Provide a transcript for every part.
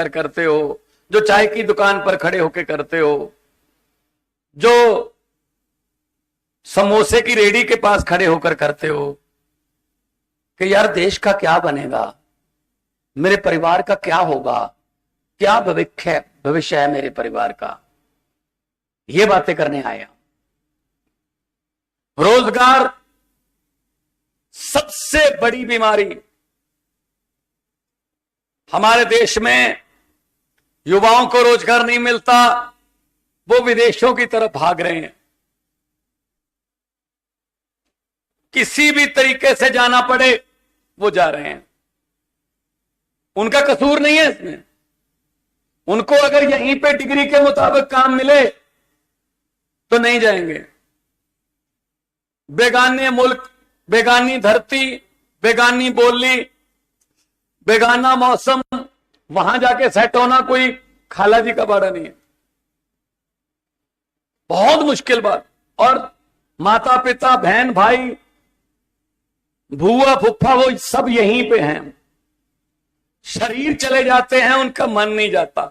करते हो, जो चाय की दुकान पर खड़े होकर करते हो, जो समोसे की रेडी के पास खड़े होकर करते हो कि यार देश का क्या बनेगा, मेरे परिवार का क्या होगा, क्या भविष्य है मेरे परिवार का, ये बातें करने आया। रोजगार सबसे बड़ी बीमारी हमारे देश में, युवाओं को रोजगार नहीं मिलता, वो विदेशों की तरफ भाग रहे हैं। किसी भी तरीके से जाना पड़े वो जा रहे हैं, उनका कसूर नहीं है इसमें। उनको अगर यहीं पे डिग्री के मुताबिक काम मिले तो नहीं जाएंगे। बेगाने मुल्क, बेगानी धरती, बेगानी बोली, बेगाना मौसम, वहां जाके सेट होना कोई खाला जी का बाड़ा नहीं है, बहुत मुश्किल बात। और माता पिता, बहन भाई, भूआ फुफ्फा, वो सब यहीं पे हैं। शरीर चले जाते हैं, उनका मन नहीं जाता।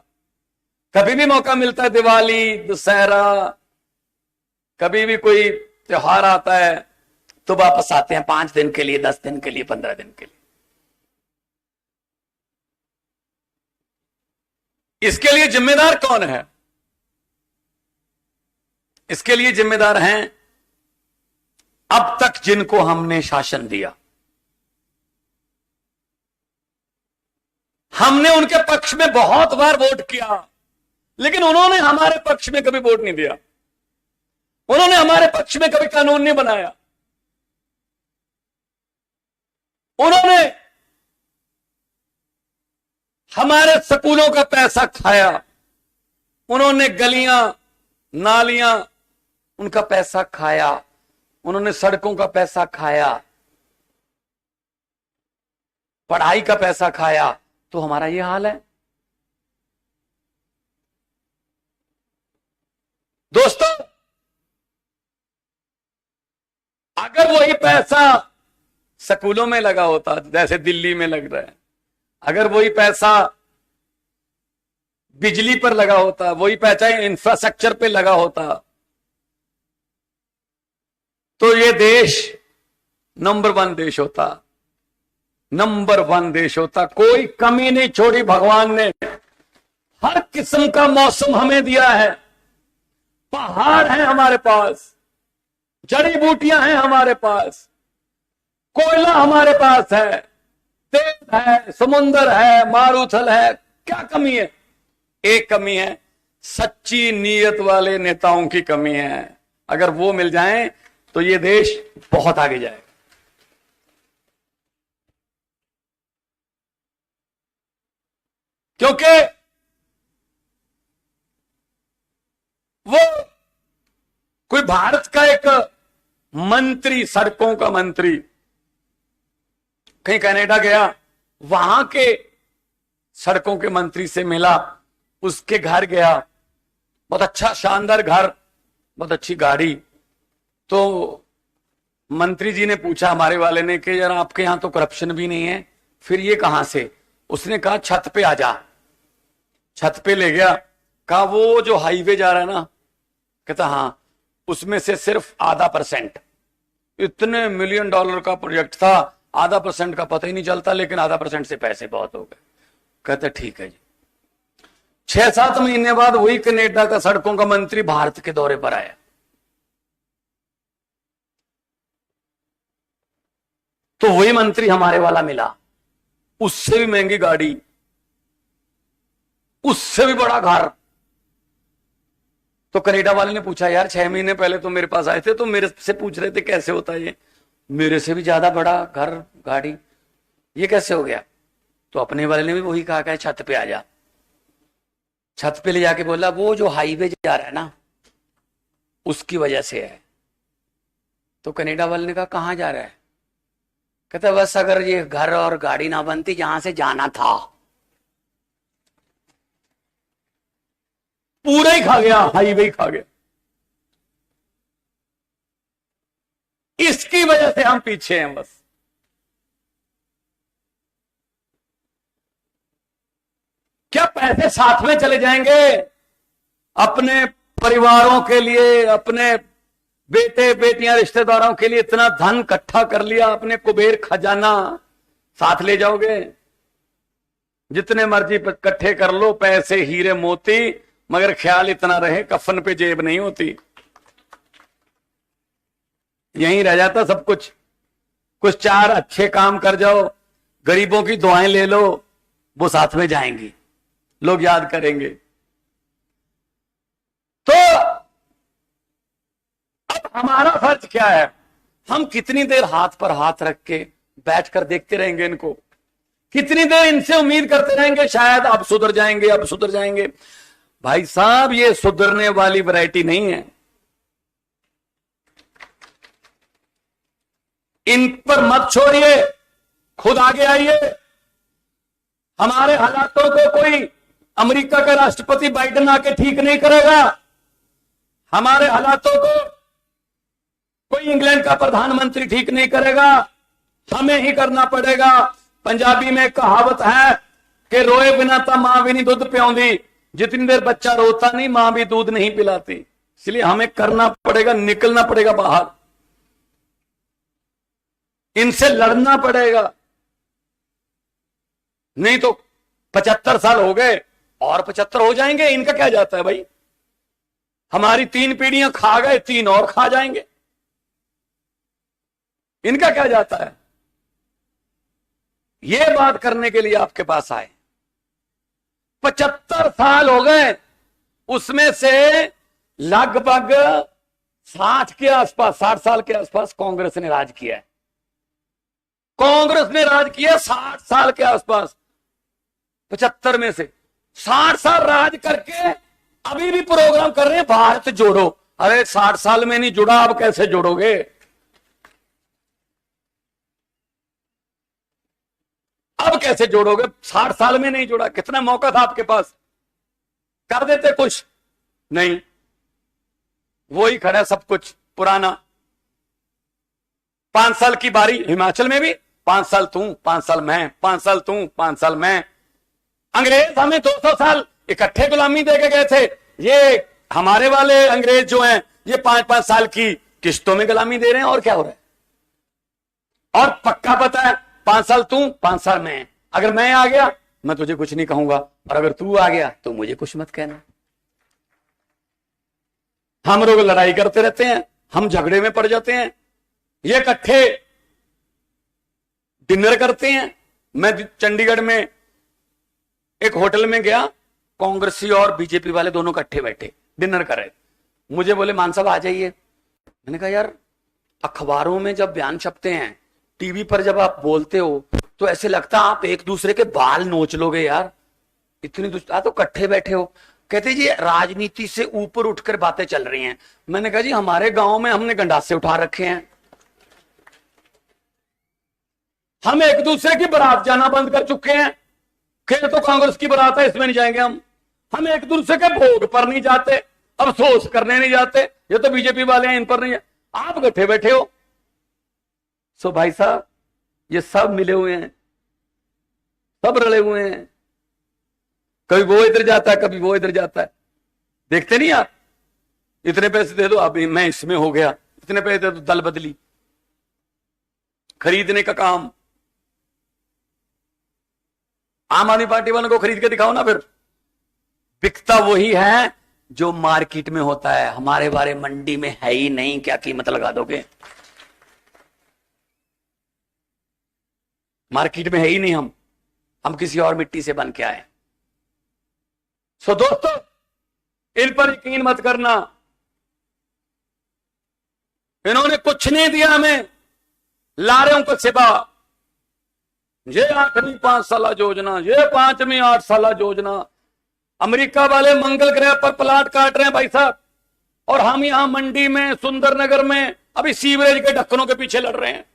कभी भी मौका मिलता है, दिवाली, दशहरा, कभी भी कोई त्योहार आता है तो वापस आते हैं 5 दिन के लिए, 10 दिन के लिए, 15 दिन के लिए। इसके लिए जिम्मेदार कौन है? इसके लिए जिम्मेदार हैं अब तक जिनको हमने शासन दिया। हमने उनके पक्ष में बहुत बार वोट किया, लेकिन उन्होंने हमारे पक्ष में कभी वोट नहीं दिया। उन्होंने हमारे पक्ष में कभी कानून नहीं बनाया। उन्होंने हमारे स्कूलों का पैसा खाया, उन्होंने गलियां नालियां उनका पैसा खाया, उन्होंने सड़कों का पैसा खाया, पढ़ाई का पैसा खाया। तो हमारा ये हाल है। दोस्तों, अगर वही पैसा स्कूलों में लगा होता जैसे दिल्ली में लग रहा है, अगर वही पैसा बिजली पर लगा होता, वही पैसा इंफ्रास्ट्रक्चर पे लगा होता, तो ये देश नंबर 1 देश होता, नंबर 1 देश होता। कोई कमी नहीं छोड़ी भगवान ने। हर किस्म का मौसम हमें दिया है, पहाड़ हैं हमारे पास, जड़ी बूटियां हैं हमारे पास, कोयला हमारे पास है, तेल है, समुंदर है, मारूथल है। क्या कमी है? एक कमी है, सच्ची नीयत वाले नेताओं की कमी है। अगर वो मिल जाएं तो ये देश बहुत आगे जाएगा। क्योंकि वो कोई भारत का एक मंत्री, सड़कों का मंत्री कहीं कनाडा गया, वहां के सड़कों के मंत्री से मिला, उसके घर गया, बहुत अच्छा शानदार घर, बहुत अच्छी गाड़ी। तो मंत्री जी ने पूछा हमारे वाले ने कि यार आपके यहां तो करप्शन भी नहीं है, फिर ये कहां से? उसने कहा छत पे आ जा। छत पे ले गया, कहा वो जो हाईवे जा रहा है ना, कहता हाँ, उसमें से सिर्फ ½ इतने $1 मिलियन का प्रोजेक्ट था, ½ का पता ही नहीं चलता, लेकिन ½ से पैसे बहुत हो गए। कहते ठीक है जी। 6-7 महीने बाद वही कनाडा का सड़कों का मंत्री भारत के दौरे पर आया, तो वही मंत्री हमारे वाला मिला, उससे भी महंगी गाड़ी, उससे भी बड़ा घर। तो कनाडा वाले ने पूछा यार 6 महीने पहले तो मेरे पास आए थे, तो मेरे से पूछ रहे थे कैसे होता है ये, मेरे से भी ज्यादा बड़ा घर गाड़ी, ये कैसे हो गया? तो अपने वाले ने भी वही कहा कि छत पे आ जा। छत पे ले जाके बोला वो जो हाईवे जा रहा है ना, उसकी वजह से है। तो कनाडा वाले ने कहा कहां जा रहा है? कहता बस अगर ये घर और गाड़ी ना बनती जहां से जाना था, पूरा ही खा गया, हाईवे ही खा गया। इसकी वजह से हम पीछे हैं बस। क्या पैसे साथ में चले जाएंगे? अपने परिवारों के लिए, अपने बेटे बेटियां रिश्तेदारों के लिए इतना धन इकट्ठा कर लिया, अपने कुबेर खजाना साथ ले जाओगे? जितने मर्जी इकट्ठे कर लो पैसे हीरे मोती, मगर ख्याल इतना रहे कफन पे जेब नहीं होती, यहीं रह जाता सब कुछ। कुछ चार अच्छे काम कर जाओ, गरीबों की दुआएं ले लो, वो साथ में जाएंगी, लोग याद करेंगे। तो अब हमारा फर्ज क्या है? हम कितनी देर हाथ पर हाथ रख के बैठकर देखते रहेंगे इनको? कितनी देर इनसे उम्मीद करते रहेंगे शायद अब सुधर जाएंगे, अब सुधर जाएंगे? भाई साहब, ये सुधरने वाली वैरायटी नहीं है। इन पर मत छोड़िए, खुद आगे आइए। हमारे हालातों को कोई अमेरिका का राष्ट्रपति बाइडेन आके ठीक नहीं करेगा। हमारे हालातों को कोई इंग्लैंड का प्रधानमंत्री ठीक नहीं करेगा, हमें ही करना पड़ेगा। पंजाबी में कहावत है कि रोए बिना तो मां भी नहीं दूध पिलाती। जितनी देर बच्चा रोता नहीं, मां भी दूध नहीं पिलाती। इसलिए हमें करना पड़ेगा, निकलना पड़ेगा बाहर, इनसे लड़ना पड़ेगा। नहीं तो 75 साल हो गए और 75 हो जाएंगे, इनका क्या जाता है भाई? हमारी 3 पीढ़ियां खा गए, 3 और खा जाएंगे, इनका क्या जाता है? यह बात करने के लिए आपके पास आए। 75 साल हो गए, उसमें से लगभग 60 के आसपास, 60 साल के आसपास कांग्रेस ने राज किया है। कांग्रेस ने राज किया 60 साल के आसपास। 75 में से 60 साल राज करके अभी भी प्रोग्राम कर रहे हैं भारत जोड़ो। अरे 60 साल में नहीं जुड़ा, अब कैसे जोड़ोगे? अब कैसे जोड़ोगे? 60 साल में नहीं जुड़ा, कितना मौका था आपके पास, कर देते कुछ। नहीं, वही खड़ा सब कुछ पुराना। 5 साल की बारी हिमाचल में भी, 5 साल तू, 5 साल मैं, 5 साल तू, 5 साल मैं। अंग्रेज हमें 200 साल इकट्ठे गुलामी देके गए थे। ये हमारे वाले अंग्रेज जो हैं, ये 5-5 साल की किश्तों में गुलामी दे रहे हैं। और क्या हो रहा है? और पक्का पता है, 5 साल तू, 5 साल मैं। अगर मैं आ गया मैं तुझे कुछ नहीं कहूंगा, और अगर तू आ गया तो मुझे कुछ मत कहना। हम लोग लड़ाई करते रहते हैं, हम झगड़े में पड़ जाते हैं, ये इकट्ठे डिनर करते हैं। मैं चंडीगढ़ में एक होटल में गया, कांग्रेसी और बीजेपी वाले दोनों इकट्ठे बैठे डिनर कर रहे। मुझे बोले मान साहब आ जाइए। मैंने कहा यार, अखबारों में जब बयान छपते हैं, टीवी पर जब आप बोलते हो, तो ऐसे लगता है आप एक दूसरे के बाल नोच लोगे यार, इतनी तो इकट्ठे बैठे हो। कहते जी राजनीति से ऊपर उठकर बातें चल रही हैं। मैंने कहा जी हमारे गांव में हमने गंडासे उठा रखे हैं, हम एक दूसरे की बारात जाना बंद कर चुके हैं। खेल तो कांग्रेस की बारात है, इसमें नहीं जाएंगे हम एक दूसरे के भोग पर नहीं जाते, अफसोस करने नहीं जाते। ये तो बीजेपी वाले हैं, इन पर नहीं है। आप इकट्ठे बैठे हो। सो भाई साहब, ये सब मिले हुए हैं, सब रले हुए हैं। कभी वो इधर जाता है, कभी वो इधर जाता है। देखते नहीं आप, इतने पैसे दे दो, अभी मैं इसमें हो गया, इतने पैसे दे दो, दल बदली, खरीदने का काम। आम आदमी पार्टी वालों को खरीद के दिखाओ ना, फिर बिकता वही है जो मार्केट में होता है। हमारे बारे मंडी में है ही नहीं, क्या कीमत लगा दोगे? मार्केट में है ही नहीं, हम किसी और मिट्टी से बन के आए। सो दोस्तों, इन पर यकीन मत करना। इन्होंने कुछ नहीं दिया हमें, लारें को सिवा। ये 8वीं 5 साल योजना, ये 5वीं 8 साल योजना। अमेरिका वाले मंगल ग्रह पर प्लाट काट रहे हैं भाई साहब, और हम यहां मंडी में, सुंदरनगर में अभी सीवरेज के ढक्कनों के पीछे लड़ रहे हैं।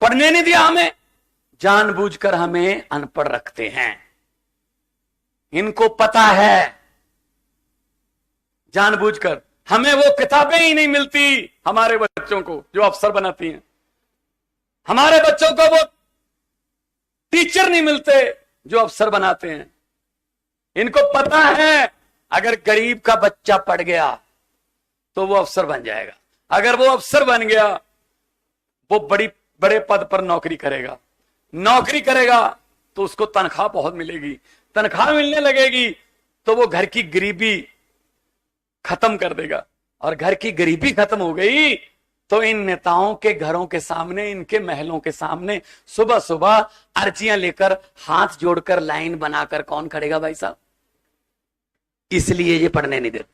पढ़ने नहीं दिया हमें, जानबूझकर हमें अनपढ़ रखते हैं। इनको पता है, जानबूझकर हमें वो किताबें ही नहीं मिलती हमारे बच्चों को जो अफसर बनाती हैं। हमारे बच्चों को वो टीचर नहीं मिलते जो अफसर बनाते हैं। इनको पता है अगर गरीब का बच्चा पढ़ गया तो वो अफसर बन जाएगा, अगर वो अफसर बन गया वो बड़े पद पर नौकरी करेगा तो उसको तनख्वाह बहुत मिलेगी, तनख्वाह मिलने लगेगी तो वो घर की गरीबी खत्म कर देगा, और घर की गरीबी खत्म हो गई तो इन नेताओं के घरों के सामने, इनके महलों के सामने सुबह सुबह अर्जियां लेकर, हाथ जोड़कर, लाइन बनाकर कौन खड़ेगा भाई साहब? इसलिए ये पढ़ने नहीं देते।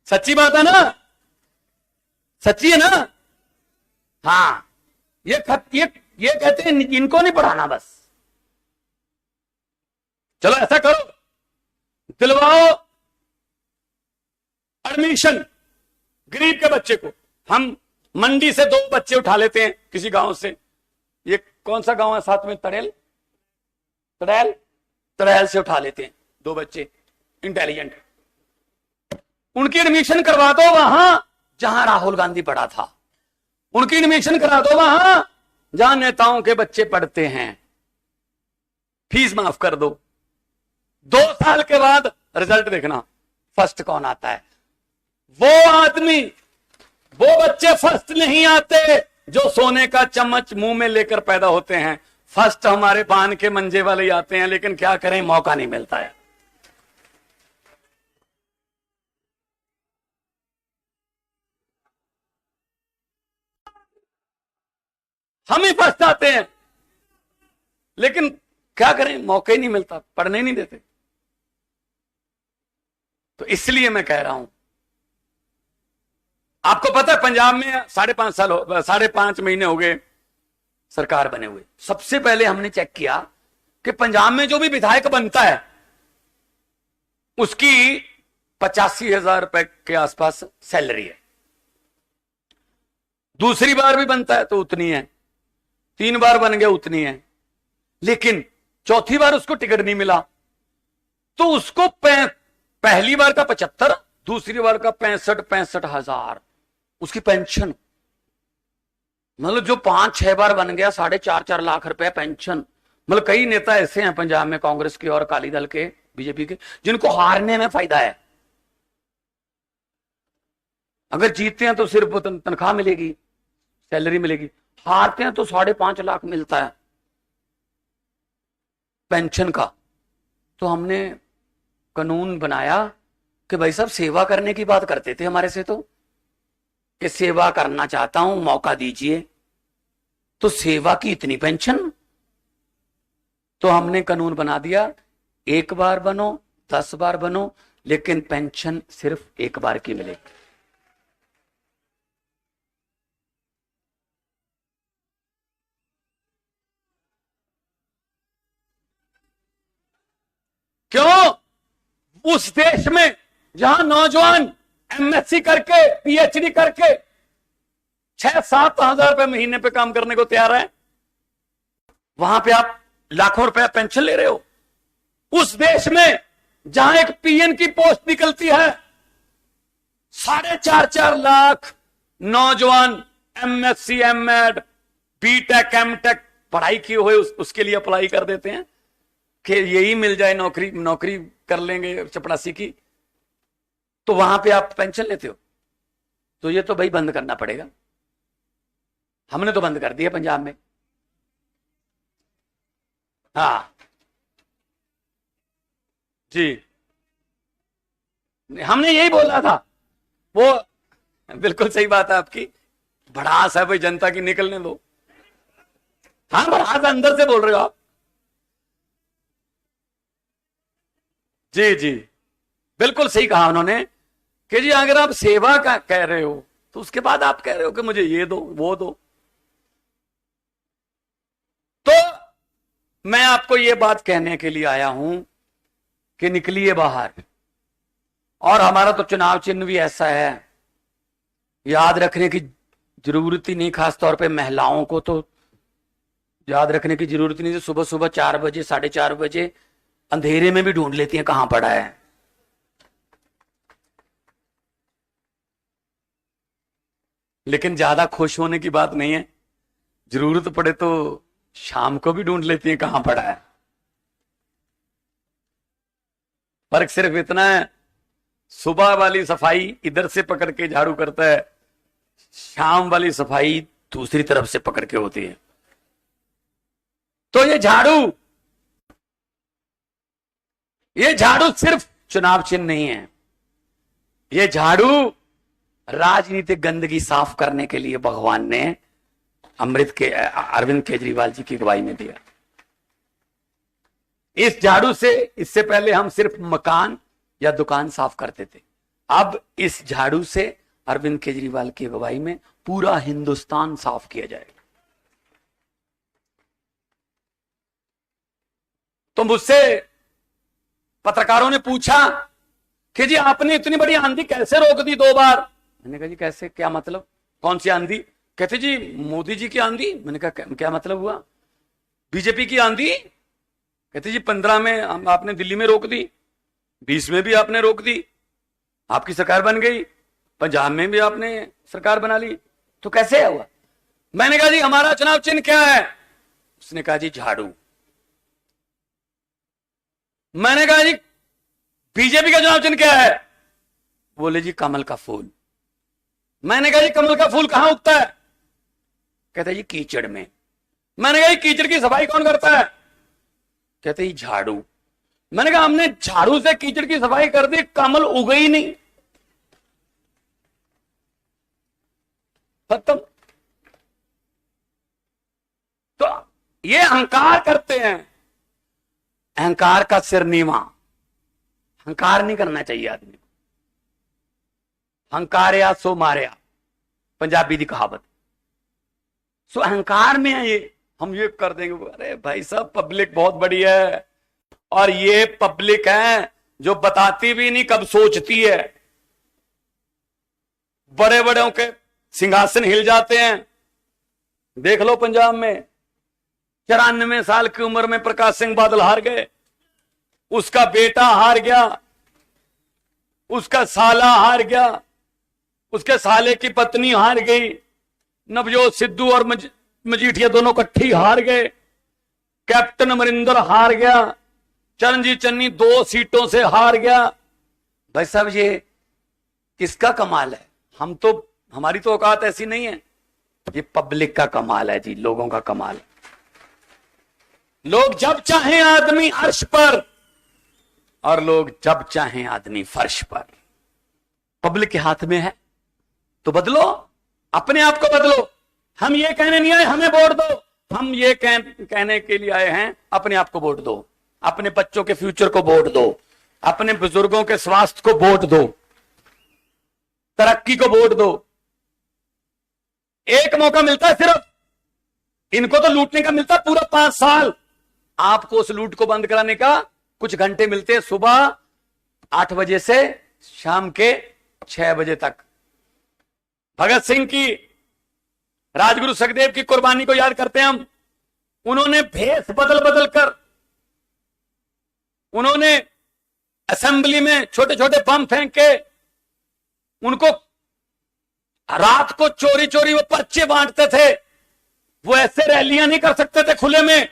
सच्ची बात है ना? सच्ची है ना? हाँ, ये कहते हैं इनको नहीं पढ़ाना, बस चलो ऐसा करो, दिलवाओ एडमिशन गरीब के बच्चे को। हम मंडी से 2 बच्चे उठा लेते हैं किसी गांव से। ये कौन सा गांव है साथ में? तड़ैल से उठा लेते हैं 2 बच्चे इंटेलिजेंट, उनकी एडमिशन करवा दो वहां जहां राहुल गांधी पढ़ा था, उनकी एडमिशन करा दो वहां जहां नेताओं के बच्चे पढ़ते हैं, फीस माफ कर दो। 2 साल के बाद रिजल्ट देखना, फर्स्ट कौन आता है। वो बच्चे फर्स्ट नहीं आते जो सोने का चम्मच मुंह में लेकर पैदा होते हैं, फर्स्ट हमारे बांध के मंजे वाले ही आते हैं, लेकिन क्या करें, मौका नहीं मिलता है। हम ही फर्स्ट आते हैं, लेकिन क्या करें, मौका ही नहीं मिलता, पढ़ने नहीं देते। तो इसलिए मैं कह रहा हूं, आपको पता है पंजाब में 5.5 महीने हो गए सरकार बने हुए। सबसे पहले हमने चेक किया कि पंजाब में जो भी विधायक बनता है उसकी 85,000 रुपए के आसपास सैलरी है। दूसरी बार भी बनता है तो उतनी है, 3 बार बन गया उतनी है, लेकिन चौथी बार उसको टिकट नहीं मिला तो उसको पहली बार का 75, दूसरी बार का 65 हजार उसकी पेंशन। मतलब जो 5-6 बार बन गया 4.5 लाख रुपए पेंशन। मतलब कई नेता ऐसे हैं पंजाब में, कांग्रेस के और अकाली दल के, बीजेपी के, जिनको हारने में फायदा है। अगर जीतते हैं तो सिर्फ तनख्वाह मिलेगी, सैलरी मिलेगी, हारते हैं तो 5.5 लाख मिलता है पेंशन का। तो हमने कानून बनाया कि भाई साहब सेवा करने की बात करते थे हमारे से, तो कि सेवा करना चाहता हूं, मौका दीजिए, तो सेवा की इतनी पेंशन। तो हमने कानून बना दिया, 1 बार बनो, 10 बार बनो, लेकिन पेंशन सिर्फ 1 बार की मिलेगी। क्यों? उस देश में जहां नौजवान एमएससी करके, पीएचडी करके 6-7 हजार रुपए महीने पे काम करने को तैयार है, वहां पे आप लाखों रुपया पेंशन ले रहे हो। उस देश में जहां एक पीएन की पोस्ट निकलती है, 4.5 लाख नौजवान एमएससी, एमएड, बीटेक, एमटेक पढ़ाई किए हुए उसके लिए अप्लाई कर देते हैं कि यही मिल जाए नौकरी कर लेंगे चपरासी की, तो वहां पे आप पेंशन लेते हो। तो ये तो भाई बंद करना पड़ेगा। हमने तो बंद कर दिया पंजाब में। हाँ जी, हमने यही बोला था। वो बिल्कुल सही बात है आपकी, भड़ास है भाई जनता की, निकलने दो। हाँ, भड़ास अंदर से बोल रहे हो आप। जी जी, बिल्कुल सही कहा उन्होंने कि जी अगर आप सेवा का कह रहे हो तो उसके बाद आप कह रहे हो कि मुझे ये दो वो दो। तो मैं आपको ये बात कहने के लिए आया हूं कि निकलिए बाहर। और हमारा तो चुनाव चिन्ह भी ऐसा है, याद रखने की जरूरत ही नहीं, खासतौर पे महिलाओं को तो याद रखने की जरूरत नहीं। सुबह सुबह 4 बजे, 4:30 बजे अंधेरे में भी ढूंढ लेती हैं कहां पड़ा है। लेकिन ज्यादा खुश होने की बात नहीं है, जरूरत पड़े तो शाम को भी ढूंढ लेती हैं कहां पड़ा है। फर्क सिर्फ इतना है, सुबह वाली सफाई इधर से पकड़ के झाड़ू करता है, शाम वाली सफाई दूसरी तरफ से पकड़ के होती है। तो ये झाड़ू सिर्फ चुनाव चिन्ह नहीं है, ये झाड़ू राजनीतिक गंदगी साफ करने के लिए भगवान ने अरविंद केजरीवाल जी की अगुवाई में दिया। इस झाड़ू से, इससे पहले हम सिर्फ मकान या दुकान साफ करते थे, अब इस झाड़ू से अरविंद केजरीवाल की अगुवाई में पूरा हिंदुस्तान साफ किया जाएगा। तो मुझसे पत्रकारों ने पूछा कि जी आपने इतनी बड़ी आंधी कैसे रोक दी 2 बार। मैंने कहा जी कैसे, क्या मतलब, कौन सी आंधी? कहते जी मोदी जी की आंधी। मैंने कहा क्या मतलब हुआ? बीजेपी की आंधी। कहते जी 15 में आपने दिल्ली में रोक दी, 20 में भी आपने रोक दी, आपकी सरकार बन गई, पंजाब में भी आपने सरकार बना ली, तो कैसे हुआ? मैंने कहा जी हमारा चुनाव चिन्ह क्या है? उसने कहा जी झाड़ू। मैंने कहा जी बीजेपी का चुनाव चिन्ह क्या है? बोले जी कमल का फूल। मैंने कहा जी कमल का फूल कहां उगता है? कहता जी कीचड़ में। मैंने कहा जी कीचड़ की सफाई कौन करता है? कहते ही झाड़ू। मैंने कहा हमने झाड़ू से कीचड़ की सफाई कर दी, कमल उगे ही नहीं, खत्म। तो ये अहंकार करते हैं, अहंकार का सिर नीवा। अहंकार नहीं करना चाहिए आदमी को। अहंकार्या सो मार्या, पंजाबी की कहावत। सो अहंकार में है ये, हम ये कर देंगे। अरे भाई साहब पब्लिक बहुत बड़ी है, और ये पब्लिक है जो बताती भी नहीं कब सोचती है। बड़े बड़ों के सिंहासन हिल जाते हैं। देख लो पंजाब में 94 साल की उम्र में प्रकाश सिंह बादल हार गए, उसका बेटा हार गया, उसका साला हार गया, उसके साले की पत्नी हार गई, नवजोत सिद्धू और मजीठिया दोनों इकट्ठी हार गए, कैप्टन अमरिंदर हार गया, चरणजीत चन्नी 2 सीटों से हार गया। भाई साहब ये किसका कमाल है? हम तो, हमारी तो औकात ऐसी नहीं है, ये पब्लिक का कमाल है जी, लोगों का कमाल है। लोग जब चाहें आदमी अर्श पर, और लोग जब चाहें आदमी फर्श पर। पब्लिक के हाथ में है, तो बदलो, अपने आप को बदलो। हम ये कहने नहीं आए हमें वोट दो, हम ये कहने के लिए आए हैं अपने आप को वोट दो, अपने बच्चों के फ्यूचर को वोट दो, अपने बुजुर्गों के स्वास्थ्य को वोट दो, तरक्की को वोट दो। एक मौका मिलता है सिर्फ, इनको तो लूटने का मिलता पूरा 5 साल। आपको उस लूट को बंद कराने का कुछ घंटे मिलते हैं, सुबह 8 बजे से शाम के 6 बजे तक। भगत सिंह की, राजगुरु सुखदेव की कुर्बानी को याद करते हैं हम। उन्होंने भेष बदल बदल कर, उन्होंने असेंबली में छोटे छोटे बम फेंक के, उनको रात को चोरी चोरी वो पर्चे बांटते थे, वो ऐसे रैलियां नहीं कर सकते थे खुले में,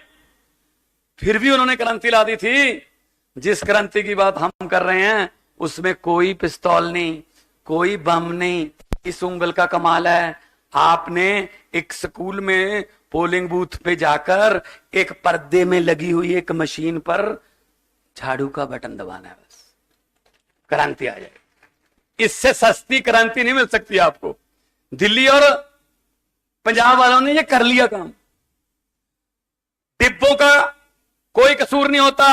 फिर भी उन्होंने क्रांति ला दी थी। जिस क्रांति की बात हम कर रहे हैं उसमें कोई पिस्तौल नहीं, कोई बम नहीं। इस उंगल का कमाल है, आपने एक स्कूल में पोलिंग बूथ पे जाकर एक पर्दे में लगी हुई एक मशीन पर झाड़ू का बटन दबाना है, बस क्रांति आ जाएगी। इससे सस्ती क्रांति नहीं मिल सकती आपको। दिल्ली और पंजाब वालों ने ये कर लिया काम। डिब्बों का कोई कसूर नहीं होता,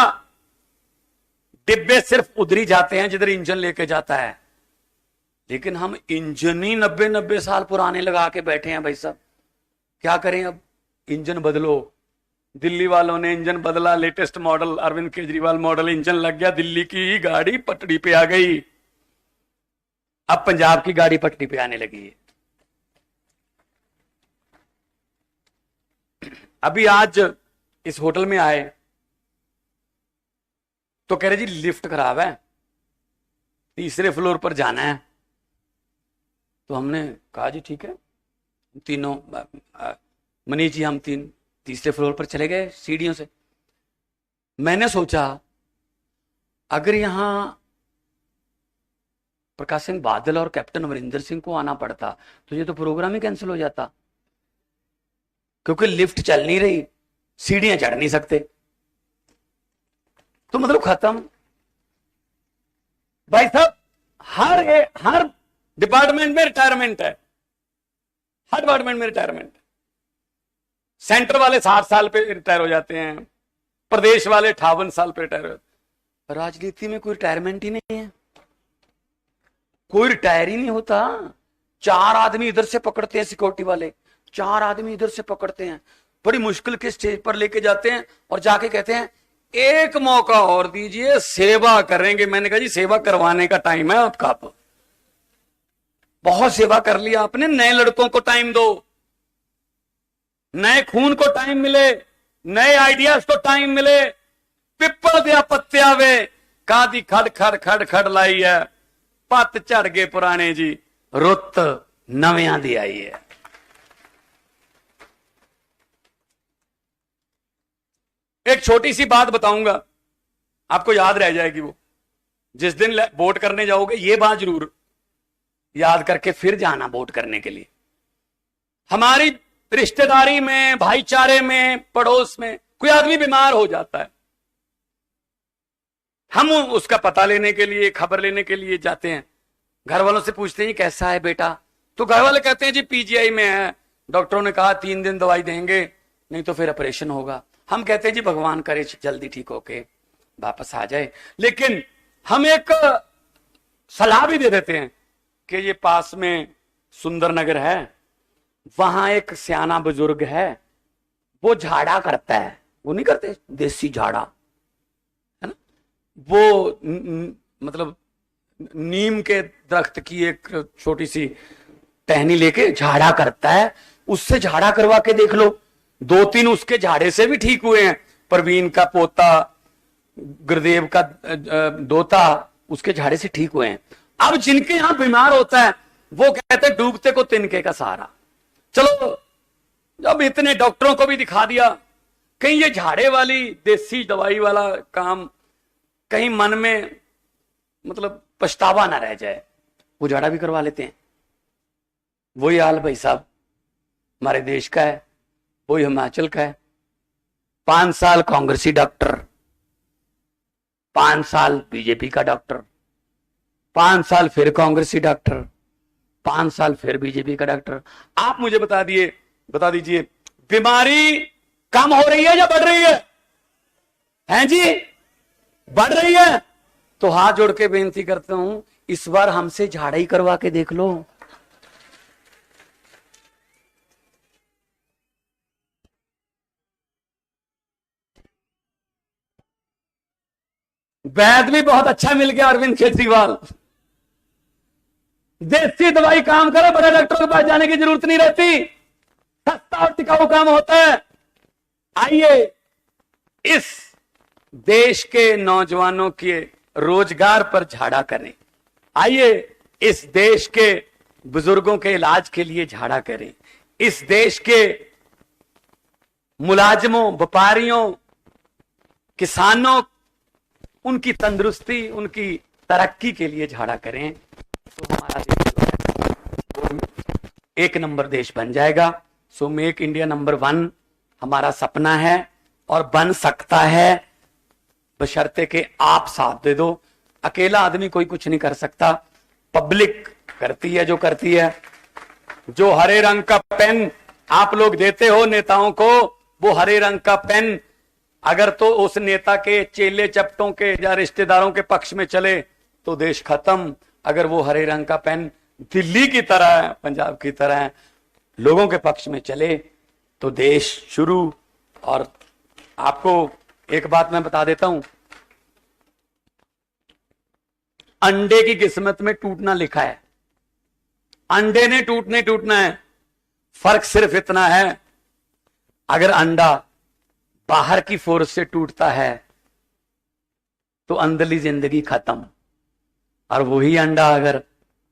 डिब्बे सिर्फ उधर ही जाते हैं जिधर इंजन लेके जाता है, लेकिन हम इंजन ही 90-90 साल पुराने लगा के बैठे हैं। भाई साहब क्या करें, अब इंजन बदलो। दिल्ली वालों ने इंजन बदला, latest model Arvind Kejriwal model engine लग गया, दिल्ली की ही गाड़ी पटरी पे आ गई। अब पंजाब की गाड़ी पटरी पे आने लगी है। अभी आज इस होटल में आए तो कह रहे जी लिफ्ट खराब है, 3रे फ्लोर पर जाना है। तो हमने कहा जी ठीक है, तीनों मनीष जी हम 3रे फ्लोर पर चले गए सीढ़ियों से। मैंने सोचा अगर यहां प्रकाश सिंह बादल और कैप्टन अमरिंदर सिंह को आना पड़ता तो ये तो प्रोग्राम ही कैंसिल हो जाता, क्योंकि लिफ्ट चल नहीं रही, सीढ़ियां चढ़ नहीं सकते, तो मतलब खत्म। भाई साहब, हर डिपार्टमेंट में रिटायरमेंट है, हर डिपार्टमेंट में रिटायरमेंट। सेंटर वाले 60 साल पे रिटायर हो जाते हैं, प्रदेश वाले 58 साल पे रिटायर हो जाते हैं। राजनीति में कोई रिटायरमेंट ही नहीं है, कोई रिटायर ही नहीं होता। 4 आदमी इधर से पकड़ते हैं सिक्योरिटी वाले, 4 आदमी इधर से पकड़ते हैं, बड़ी मुश्किल के स्टेज पर लेके जाते हैं और जाके कहते हैं एक मौका और दीजिए, सेवा करेंगे। मैंने कहा जी सेवा करवाने का टाइम है आपका, आप बहुत सेवा कर लिया आपने, नए लड़कों को टाइम दो, नए खून को टाइम मिले, नए आइडियाज को टाइम मिले। पिप्पल दिया पत्तिया वे कादी खड़ खड़ खड़ खड़ लाई है, पत झड़ गए पुराने जी, रुत नवियां दी आई है। एक छोटी सी बात बताऊंगा, आपको याद रह जाएगी वो, जिस दिन वोट करने जाओगे ये बात जरूर याद करके फिर जाना वोट करने के लिए। हमारी रिश्तेदारी में, भाईचारे में, पड़ोस में कोई आदमी बीमार हो जाता है, हम उसका पता लेने के लिए, खबर लेने के लिए जाते हैं, घर वालों से पूछते हैं कैसा है बेटा, तो घर वाले कहते हैं जी पीजीआई में है, डॉक्टरों ने कहा 3 दिन दवाई देंगे नहीं तो फिर ऑपरेशन होगा। हम कहते हैं जी भगवान करे जल्दी ठीक होके वापस आ जाए, लेकिन हम एक सलाह भी दे देते हैं कि ये पास में सुंदर नगर है, वहां एक सियाना बुजुर्ग है, वो झाड़ा करता है, वो नहीं करते देसी झाड़ा, है ना, वो मतलब नीम के दरख्त की एक छोटी सी टहनी लेके झाड़ा करता है, उससे झाड़ा करवा के देख लो। 2-3 उसके झाड़े से भी ठीक हुए हैं, परवीन का पोता, गुरुदेव का दोता, उसके झाड़े से ठीक हुए हैं। अब जिनके यहां बीमार होता है वो कहते हैं डूबते को तिनके का सहारा। चलो जब इतने डॉक्टरों को भी दिखा दिया, कहीं ये झाड़े वाली देसी दवाई वाला काम कहीं मन में मतलब पछतावा ना रह जाए, वो झाड़ा भी करवा लेते हैं। वही हाल भाई साहब हमारे देश का है, वही हिमाचल का है। 5 साल कांग्रेसी डॉक्टर, 5 साल बीजेपी का डॉक्टर, 5 साल फिर कांग्रेसी डॉक्टर, 5 साल फिर बीजेपी का डॉक्टर। आप मुझे बता दीजिए बीमारी कम हो रही है या बढ़ रही है? हैं जी, बढ़ रही है। तो हाथ जोड़ के बेनती करता हूं, इस बार हमसे झाड़ा ही करवा के देख लो। वैद भी बहुत अच्छा मिल गया अरविंद केजरीवाल, देसी दवाई काम करे, बड़े डॉक्टरों के पास जाने की जरूरत नहीं रहती, सस्ता और टिकाऊ काम होता है। आइए इस देश के नौजवानों के रोजगार पर झाड़ा करें, आइए इस देश के बुजुर्गों के इलाज के लिए झाड़ा करें, इस देश के मुलाजिमों, व्यापारियों, किसानों, उनकी तंदुरुस्ती, उनकी तरक्की के लिए झाड़ा करें, तो हमारा देश एक नंबर देश बन जाएगा। सो मेक इंडिया नंबर 1 हमारा सपना है और बन सकता है, बशर्ते कि आप साथ दे दो। अकेला आदमी कोई कुछ नहीं कर सकता, पब्लिक करती है जो करती है। जो हरे रंग का पेन आप लोग देते हो नेताओं को, वो हरे रंग का पेन अगर तो उस नेता के चेले चपटों के या रिश्तेदारों के पक्ष में चले तो देश खत्म। अगर वो हरे रंग का पेन दिल्ली की तरह है, पंजाब की तरह है, लोगों के पक्ष में चले तो देश शुरू। और आपको एक बात मैं बता देता हूं, अंडे की किस्मत में टूटना लिखा है, अंडे ने टूटना है। फर्क सिर्फ इतना है, अगर अंडा बाहर की फोर्स से टूटता है तो अंदरली जिंदगी खत्म, और वही अंडा अगर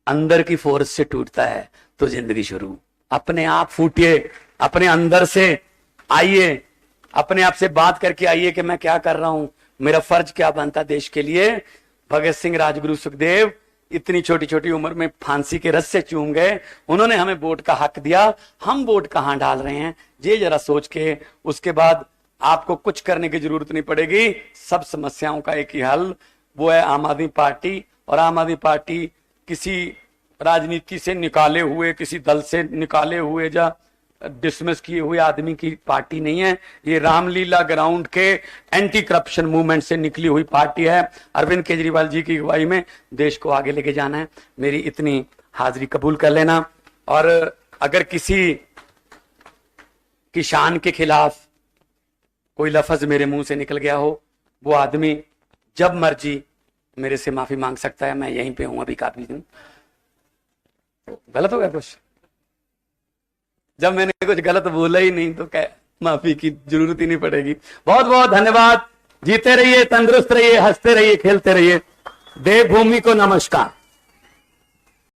अंदर की फोर्स से टूटता है तो जिंदगी शुरू। अपने आप फूटिए, अपने अंदर से आइए, अपने आप से बात करके आइए कि मैं क्या कर रहा हूं, मेरा फर्ज क्या बनता देश के लिए। भगत सिंह, राजगुरु, सुखदेव इतनी छोटी छोटी उम्र में फांसी के रस्से चूम गए, उन्होंने हमें वोट का हक दिया, हम वोट कहां डाल रहे हैं ये जरा सोच के उसके बाद आपको कुछ करने की जरूरत नहीं पड़ेगी। सब समस्याओं का एक ही हल, वो है आम आदमी पार्टी। और आम आदमी पार्टी किसी राजनीति से निकाले हुए, किसी दल से निकाले हुए या डिसमिस किए हुए आदमी की पार्टी नहीं है। ये रामलीला ग्राउंड के एंटी करप्शन मूवमेंट से निकली हुई पार्टी है। अरविंद केजरीवाल जी की अगुवाई में देश को आगे लेके जाना है। मेरी इतनी हाजिरी कबूल कर लेना। और अगर किसी की शान के खिलाफ कोई लफ्ज मेरे मुंह से निकल गया हो, वो आदमी जब मर्जी मेरे से माफी मांग सकता है। मैं यहीं पे हूं अभी काफी दिन। गलत हो गया कुछ? जब मैंने कुछ गलत बोला ही नहीं तो क्या माफी की जरूरत ही नहीं पड़ेगी। बहुत बहुत धन्यवाद। जीते रहिए, तंदुरुस्त रहिए, हंसते रहिए, खेलते रहिए। देवभूमि को नमस्कार।